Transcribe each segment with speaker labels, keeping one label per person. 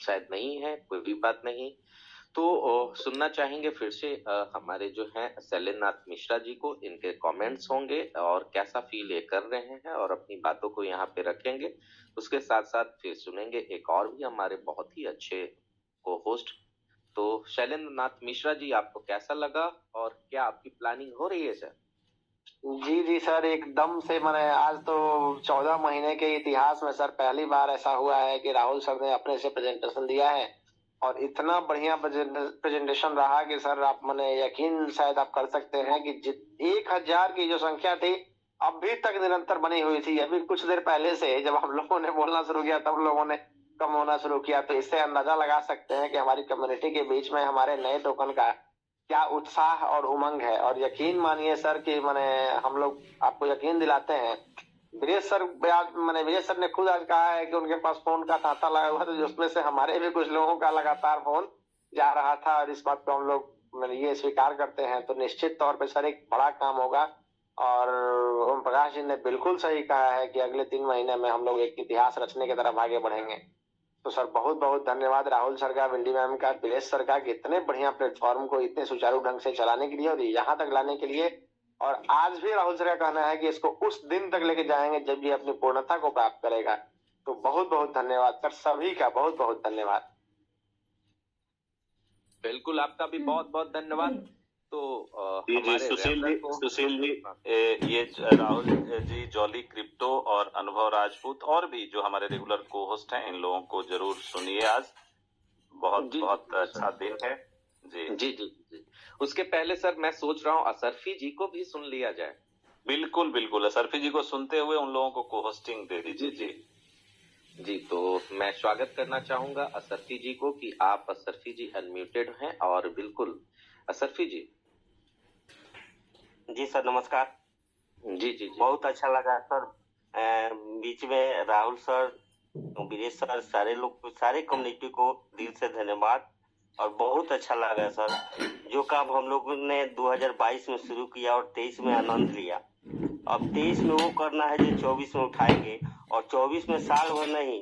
Speaker 1: शायद नहीं है, कोई भी बात नहीं। तो सुनना चाहेंगे फिर से हमारे जो हैं शैलेंद्रनाथ मिश्रा जी को, इनके कमेंट्स होंगे और कैसा फील ये कर रहे हैं और अपनी बातों को यहाँ पे रखेंगे। उसके साथ साथ फिर सुनेंगे एक और भी हमारे बहुत ही अच्छे को होस्ट। तो शैलेंद्रनाथ मिश्रा जी, आपको कैसा लगा और क्या आपकी प्लानिंग हो रही है सर?
Speaker 2: जी जी सर, एकदम से मैंने आज तो 14 महीने के इतिहास में सर पहली बार ऐसा हुआ है कि राहुल सर ने अपने से प्रेजेंटेशन दिया है और इतना बढ़िया प्रेजेंटेशन रहा कि सर आप मैंने यकीन शायद आप कर सकते हैं कि 1000 की जो संख्या थी अभी तक निरंतर बनी हुई थी। अभी कुछ देर पहले से जब हम लोगों ने बोलना शुरू किया तब लोगों ने कम होना शुरू किया, तो इससे अंदाजा लगा सकते हैं कि हमारी कम्युनिटी के बीच में हमारे नए टोकन का क्या उत्साह और उमंग है। और यकीन मानिए सर कि मैंने हम लोग आपको यकीन दिलाते हैं, विजय सर ने खुद आज कहा है कि उनके पास फोन का तांता लगा हुआ था, जिसमें से हमारे भी कुछ लोगों का लगातार फोन जा रहा था और इस बात को हम लोग ये स्वीकार करते हैं। तो निश्चित तौर पे सर एक बड़ा काम होगा और ओम प्रकाश जी ने बिल्कुल सही कहा है कि अगले 3 महीने में हम लोग एक इतिहास रचने की तरफ आगे बढ़ेंगे। तो सर बहुत बहुत धन्यवाद राहुल सर का, विंडी मैम का, दिनेश सर का कि इतने बढ़िया प्लेटफॉर्म को इतने सुचारू ढंग से चलाने के लिए और यहाँ तक लाने के लिए। और आज भी राहुल सर का कहना है कि इसको उस दिन तक लेके जाएंगे जब ये अपनी पूर्णता को प्राप्त करेगा। तो बहुत बहुत धन्यवाद सर, सभी का बहुत बहुत धन्यवाद।
Speaker 1: बिल्कुल, आपका भी बहुत बहुत धन्यवाद। तो
Speaker 3: जी सुशील जी, ये राहुल जी, जॉली क्रिप्टो और अनुभव राजपूत और भी जो हमारे रेगुलर को होस्ट हैं, इन लोगों को जरूर सुनिए। आज बहुत बहुत अच्छा दिन है। जी
Speaker 1: जी जी जी। उसके पहले सर मैं सोच रहा हूँ असरफी जी को भी सुन लिया जाए।
Speaker 3: बिल्कुल बिल्कुल, असरफी जी को सुनते हुए उन लोगों को को होस्टिंग दे दीजिए। जी
Speaker 1: जी, तो मैं स्वागत करना चाहूंगा असरफी जी को कि आप असरफी जी अनम्यूटेड हैं और बिल्कुल असरफी जी।
Speaker 4: जी सर नमस्कार।
Speaker 1: जी जी,
Speaker 4: बहुत अच्छा लगा सर, बीच में राहुल सर, विजय सर, सारे लोग, सारे कम्युनिटी को दिल से धन्यवाद। और बहुत अच्छा लगा सर, जो काम हम लोगों ने 2022 में शुरू किया और 23 में आनंद लिया, अब 23 में वो करना है जो 24 में उठाएंगे। और 24 में साल भर नहीं,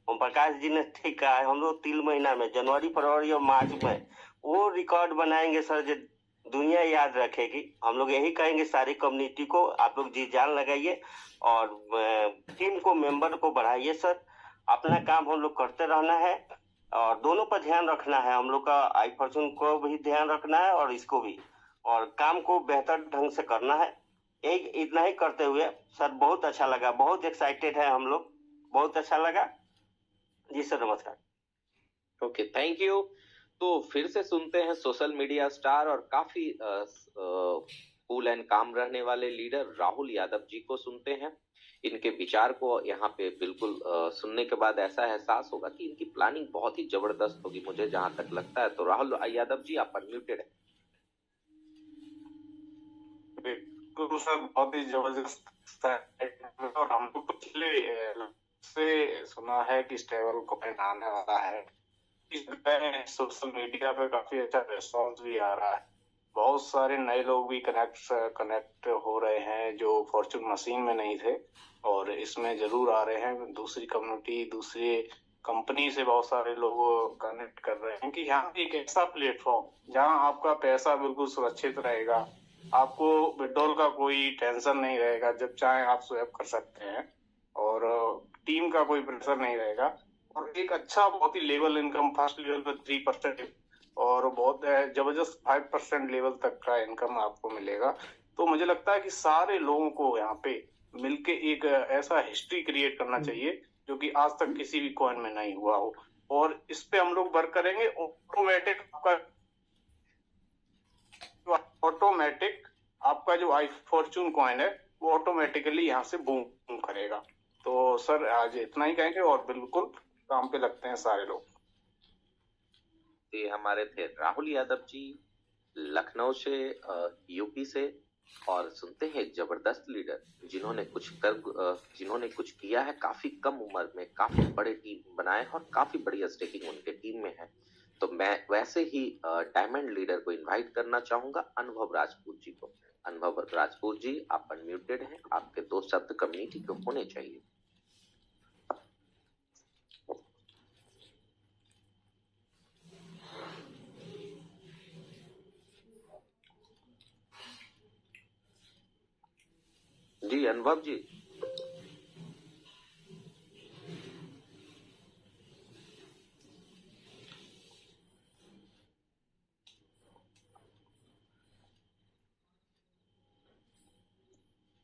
Speaker 4: ओम प्रकाश जी ने ठीक कहा है, हम लोग 3 महीना में जनवरी फरवरी और मार्च में वो रिकॉर्ड बनाएंगे सर जो दुनिया याद रखेगी। हम लोग यही कहेंगे सारी कम्युनिटी को, आप लोग जी जान लगाइए और टीम को, मेंबर को बढ़ाइए सर। अपना काम हम लोग करते रहना है और दोनों पर ध्यान रखना है, हम लोग का आई फॉर्चून को भी ध्यान रखना है और इसको भी, और काम को बेहतर ढंग से करना है। एक इतना ही करते हुए सर बहुत अच्छा लगा, बहुत एक्साइटेड है हम लोग, बहुत अच्छा लगा। जी सर नमस्कार।
Speaker 1: Okay, thank you. तो फिर से सुनते हैं सोशल मीडिया स्टार और काफी कूल एंड काम रहने वाले लीडर राहुल यादव जी को सुनते हैं। इनके विचार को यहाँ पे बिल्कुल सुनने के बाद ऐसा एहसास होगा कि इनकी प्लानिंग बहुत ही जबरदस्त होगी, मुझे जहां तक लगता है। तो राहुल यादव जी, आप अनम्यूटेड है।
Speaker 5: बिल्कुल सर, बहुत ही जबरदस्त है और हमको पिछले से सुना है कि स्टेबल कॉइन आने वाला है। सोशल मीडिया पे काफी अच्छा रिस्पॉन्स भी आ रहा है, बहुत सारे नए लोग भी कनेक्ट हो रहे हैं जो फॉर्चून मशीन में नहीं थे और इसमें जरूर आ रहे हैं। दूसरी कम्युनिटी, दूसरी कंपनी से बहुत सारे लोग कनेक्ट कर रहे हैं कि यहाँ एक ऐसा प्लेटफॉर्म जहाँ आपका पैसा बिल्कुल सुरक्षित रहेगा, आपको विड्रॉल का कोई टेंशन नहीं रहेगा, जब चाहे आप स्वैप कर सकते हैं और टीम का कोई प्रेशर नहीं रहेगा और एक अच्छा बहुत ही लेवल इनकम, फर्स्ट लेवल पर 3% और बहुत जबरदस्त 5% लेवल तक का इनकम आपको मिलेगा। तो मुझे लगता है कि सारे लोगों को यहाँ पे मिलके एक ऐसा हिस्ट्री क्रिएट करना चाहिए जो कि आज तक किसी भी कॉइन में नहीं हुआ हो और इस पे हम लोग वर्क करेंगे। ऑटोमेटिक आपका जो आई फॉर्चून कॉइन है वो ऑटोमेटिकली यहाँ से बूम करेगा। तो सर आज इतना ही कहेंगे और बिल्कुल काम पे लगते हैं सारे लोग।
Speaker 1: ये हमारे थे राहुल यादव जी लखनऊ से, यूपी से। और सुनते हैं जबरदस्त लीडर जिन्होंने कुछ किया है काफी कम उम्र में, काफी बड़े टीम बनाए और काफी बड़ी स्टेकिंग उनके टीम में है। तो मैं वैसे ही डायमंड लीडर को इनवाइट करना चाहूंगा, अनुभव राजपूत जी को। अनुभव राजपूत जी, आप अनम्यूटेड हैं, आपके 2 शब्द कम्युनिटी को होने चाहिए। अनुभव जी।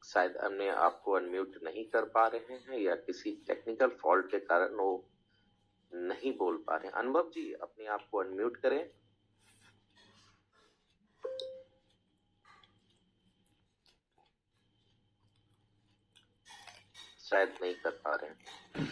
Speaker 1: शायद हमने आपको अनम्यूट नहीं कर पा रहे हैं या किसी टेक्निकल फॉल्ट के कारण वो नहीं बोल पा रहे हैं। अनुभव जी अपने आप को अनम्यूट करें। शायद नहीं कर पा रहे हैं।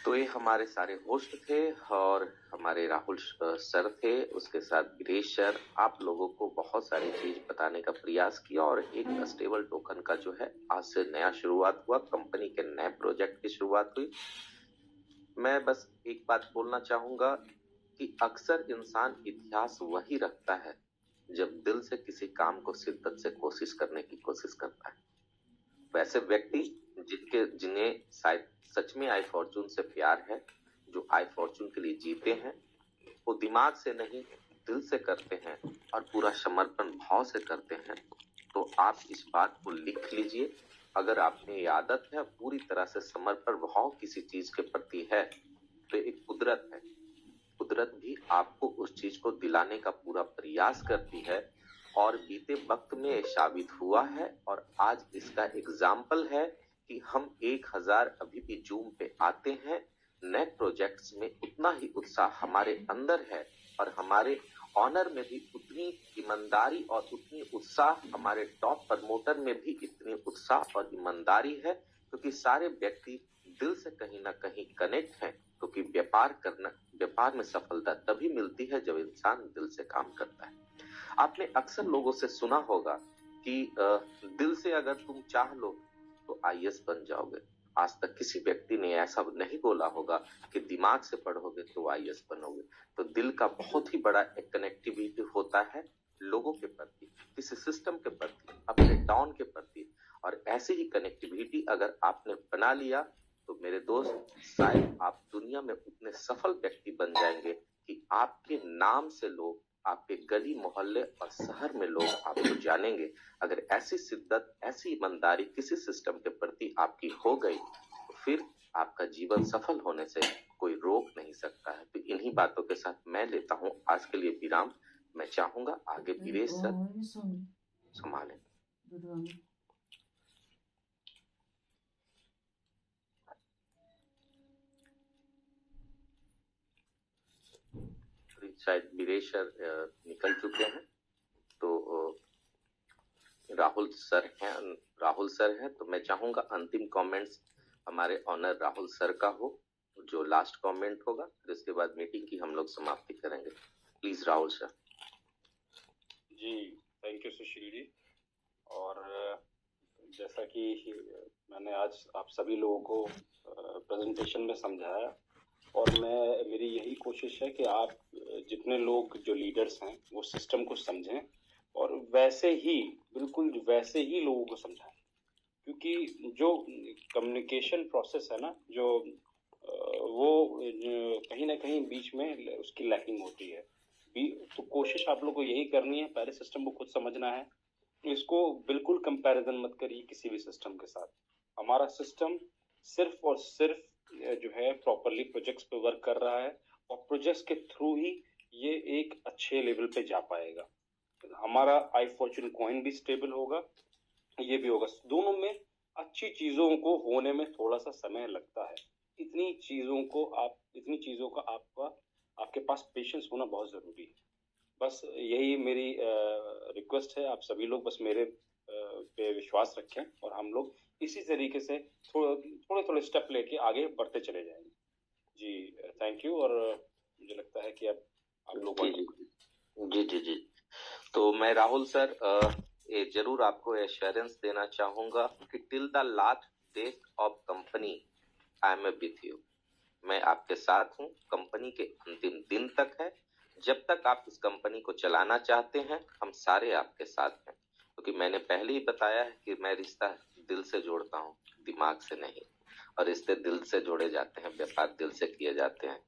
Speaker 1: तो ये हमारे सारे होस्ट थे और हमारे राहुल सर थे, उसके साथ गिरीश सर। आप लोगों को बहुत सारी चीज बताने का प्रयास किया और एक स्टेबल टोकन का जो है आज से नया शुरुआत हुआ, कंपनी के नए प्रोजेक्ट की शुरुआत हुई। मैं बस एक बात बोलना चाहूंगा कि अक्सर इंसान इतिहास वही रखता है जब दिल से किसी काम को शिद्दत से कोशिश करने की कोशिश करता है। वैसे व्यक्ति जिन्हें शायद सच में आई फॉर्चून से प्यार है, जो आई फॉर्चून के लिए जीते हैं, वो दिमाग से नहीं दिल से करते हैं और पूरा समर्पण भाव से करते हैं। तो आप इस बात को लिख लीजिए। अगर आपने ये आदत है, पूरी तरह से समर्पण भाव किसी चीज के प्रति है, तो एक कुदरत है। कुदरत भी आपको उस चीज को दिलाने का पूरा प्रयास करती है और बीते वक्त में ये साबित हुआ है। और आज इसका एग्जाम्पल है कि हम 1000 अभी भी जूम पे आते हैं। नए प्रोजेक्ट्स में उतना ही उत्साह हमारे अंदर है और हमारे ऑनर में भी उतनी ईमानदारी और उतनी उत्साह, हमारे टॉप प्रमोटर में भी इतनी उत्साह और ईमानदारी है, क्योंकि सारे व्यक्ति दिल से कहीं ना कहीं कनेक्ट हैं। क्योंकि व्यापार में सफलता तभी मिलती है जब इंसान दिल से काम करता है। आपने अक्सर लोगों से सुना होगा कि दिल से अगर तुम चाह लो तो आईएएस बन जाओगे। आज तक किसी व्यक्ति ने ऐसा नहीं बोला होगा कि दिमाग से पढ़ोगे तो आईएएस बनोगे। तो दिल का बहुत ही बड़ा एक कनेक्टिविटी होता है लोगों के प्रति, किसी सिस्टम के प्रति, अपने टाउन के प्रति। और ऐसी ही कनेक्टिविटी अगर आपने बना लिया तो मेरे दोस्त, शायद आप दुनिया में उतने सफल व्यक्ति बन जाएंगे कि आपके नाम से लोग, आपके गली मोहल्ले और शहर में लोग आपको जानेंगे। अगर ऐसी शिद्दत, ऐसी ईमानदारी किसी सिस्टम के प्रति आपकी हो गई तो फिर आपका जीवन सफल होने से कोई रोक नहीं सकता है। तो इन्हीं बातों के साथ मैं लेता हूं आज के लिए विराम। मैं चाहूंगा आगे वीरेश सर संभालें। शायद वीरेश सर निकल चुके हैं, तो राहुल सर हैं। तो मैं चाहूंगा अंतिम कमेंट्स हमारे ऑनर राहुल सर का हो, जो लास्ट कमेंट होगा। फिर इसके बाद मीटिंग की हम लोग समाप्ति करेंगे। Please Rahul sir.
Speaker 6: जी थैंक यू सुशील जी। और जैसा कि मैंने आज आप सभी लोगों को प्रेजेंटेशन में समझाया, और मेरी यही कोशिश है कि आप जितने लोग जो लीडर्स हैं वो सिस्टम को समझें और वैसे ही, बिल्कुल वैसे ही लोगों को समझाएं। क्योंकि जो कम्युनिकेशन प्रोसेस है ना, जो वो कहीं ना कहीं बीच में उसकी लैकिंग होती है। तो कोशिश आप लोग को यही करनी है, पहले सिस्टम को खुद समझना है। इसको बिल्कुल कंपैरिजन मत करिए किसी भी सिस्टम के साथ। हमारा सिस्टम सिर्फ और सिर्फ जो है प्रॉपरली प्रोजेक्ट्स पे वर्क कर रहा है और प्रोजेक्ट्स के थ्रू ही ये एक अच्छे लेवल पे जा पाएगा। हमारा आई फॉर्चून कॉइन भी स्टेबल होगा, ये भी होगा। दोनों में अच्छी चीजों को होने में थोड़ा सा समय लगता है। इतनी चीजों का आपके पास पेशेंस होना बहुत जरूरी है। बस यही मेरी रिक्वेस्ट है। आप सभी लोग बस मेरे पे विश्वास रखें और हम लोग इसी तरीके से थोड़े स्टेप लेके आगे बढ़ते चले जाएंगे। जी थैंक यू। और मुझे लगता है कि अब आप लोग
Speaker 1: जी। तो मैं राहुल सर ये जरूर आपको एश्योरेंस देना चाहूंगा कि till the last day of company I am with you. मैं आपके साथ हूँ, कंपनी के अंतिम दिन तक है। जब तक आप इस कंपनी को चलाना चाहते हैं, हम सारे आपके साथ हैं। क्योंकि मैंने पहले ही बताया है कि मैं रिश्ता दिल से जोड़ता हूँ, दिमाग से नहीं। और रिश्ते दिल से जोड़े जाते हैं, व्यापार दिल से किए जाते हैं।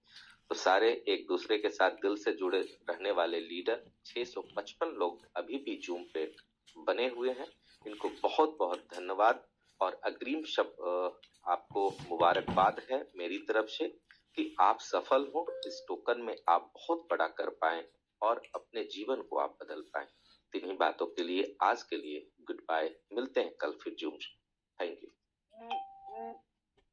Speaker 1: तो सारे एक दूसरे के साथ दिल से जुड़े रहने वाले लीडर 655 लोग अभी भी जूम पे बने हुए हैं। इनको बहुत बहुत धन्यवाद। और अग्रिम आपको मुबारकबाद है मेरी तरफ से कि आप सफल हो, इस टोकन में आप बहुत बड़ा कर पाएं और अपने जीवन को आप बदल पाएं। इन्हीं बातों के लिए आज के लिए गुड बाय, मिलते हैं कल फिर जूम। Thank you.